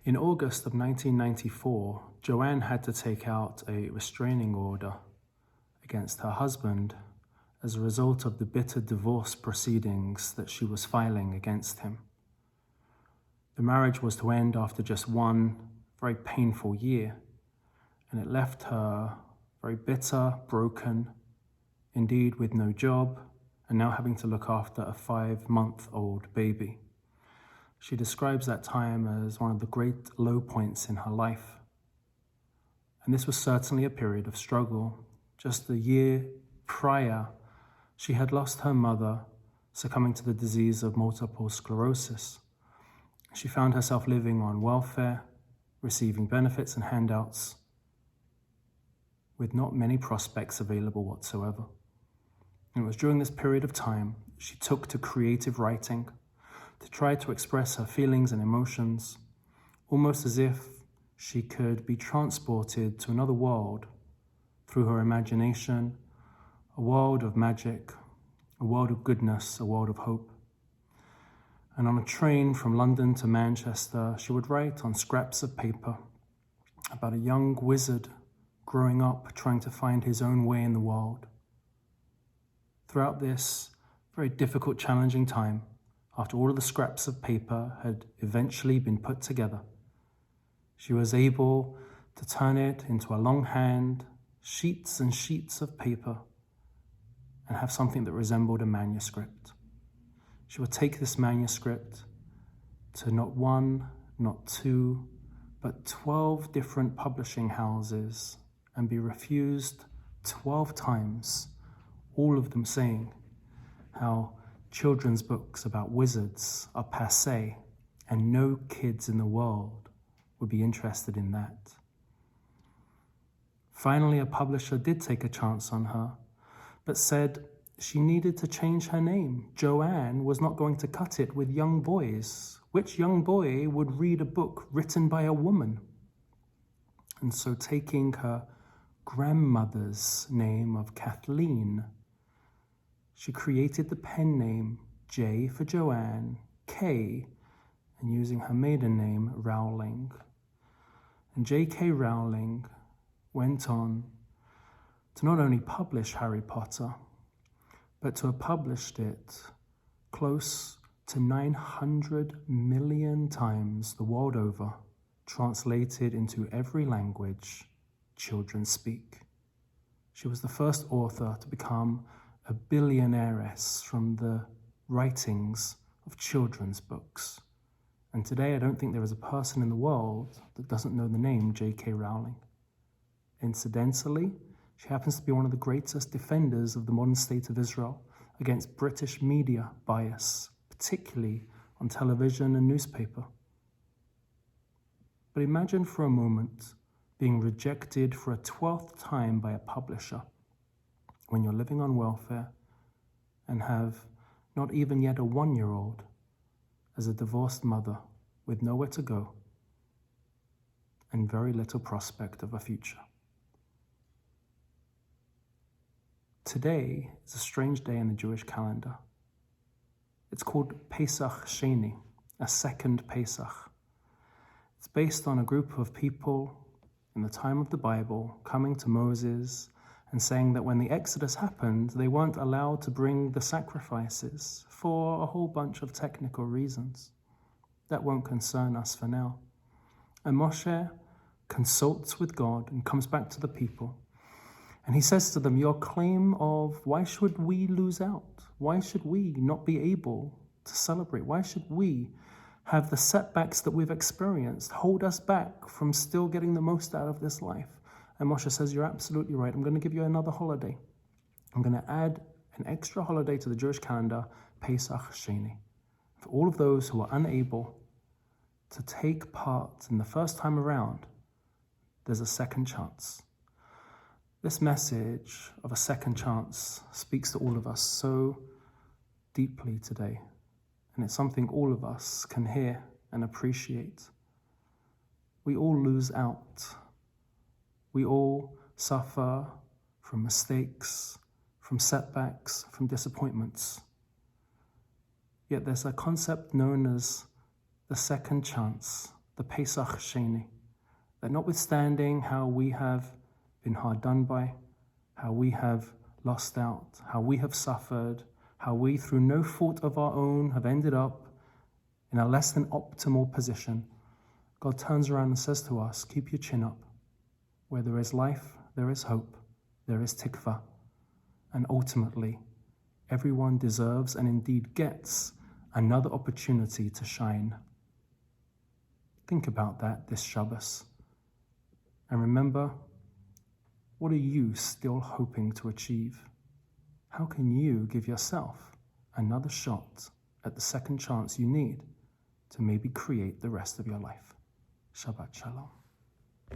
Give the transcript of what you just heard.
In August of 1994, Joanne had to take out a restraining order against her husband as a result of the bitter divorce proceedings that she was filing against him. The marriage was to end after just one very painful year, and it left her very bitter, broken, indeed with no job, and now having to look after a 5-month-old baby. She describes that time as one of the great low points in her life. And this was certainly a period of struggle. Just a year prior, she had lost her mother, succumbing to the disease of multiple sclerosis. She found herself living on welfare, receiving benefits and handouts, with not many prospects available whatsoever. And it was during this period of time she took to creative writing to try to express her feelings and emotions, almost as if she could be transported to another world through her imagination, a world of magic, a world of goodness, a world of hope. And on a train from London to Manchester, she would write on scraps of paper about a young wizard growing up, trying to find his own way in the world. Throughout this very difficult, challenging time, after all of the scraps of paper had eventually been put together, she was able to turn it into a longhand, sheets and sheets of paper, and have something that resembled a manuscript. She would take this manuscript to not one, not two, but 12 different publishing houses and be refused 12 times, all of them saying how children's books about wizards are passé and no kids in the world would be interested in that. Finally, a publisher did take a chance on her, but said she needed to change her name. Joanne was not going to cut it with young boys. Which young boy would read a book written by a woman? And so, taking her grandmother's name of Kathleen, she created the pen name J for Joanne, K, and using her maiden name, Rowling. And J.K. Rowling went on to not only publish Harry Potter, but to have published it close to 900 million times the world over, translated into every language children speak. She was the first author to become a billionairess from the writings of children's books. And today I don't think there is a person in the world that doesn't know the name J.K. Rowling. Incidentally, she happens to be one of the greatest defenders of the modern state of Israel against British media bias, particularly on television and newspaper. But imagine for a moment being rejected for a 12th time by a publisher when you're living on welfare and have not even yet a 1-year-old as a divorced mother with nowhere to go and very little prospect of a future. Today is a strange day in the Jewish calendar. It's called Pesach Sheni, a second Pesach. It's based on a group of people in the time of the Bible coming to Moses and saying that when the Exodus happened, they weren't allowed to bring the sacrifices for a whole bunch of technical reasons. That won't concern us for now. And Moshe consults with God and comes back to the people. And he says to them, your claim of why should we lose out? Why should we not be able to celebrate? Why should we have the setbacks that we've experienced hold us back from still getting the most out of this life? And Moshe says, you're absolutely right. I'm going to give you another holiday. I'm going to add an extra holiday to the Jewish calendar, Pesach Sheni. For all of those who are unable to take part in the first time around, there's a second chance. This message of a second chance speaks to all of us so deeply today, and it's something all of us can hear and appreciate. We all lose out. We all suffer from mistakes, from setbacks, from disappointments. Yet there's a concept known as the second chance, the Pesach Sheni, that notwithstanding how we have been hard done by, how we have lost out, how we have suffered, how we, through no fault of our own, have ended up in a less than optimal position, God turns around and says to us, keep your chin up. Where there is life, there is hope, there is tikva. And ultimately, everyone deserves and indeed gets another opportunity to shine. Think about that this Shabbos. And remember, what are you still hoping to achieve? How can you give yourself another shot at the second chance you need to maybe create the rest of your life? Shabbat Shalom.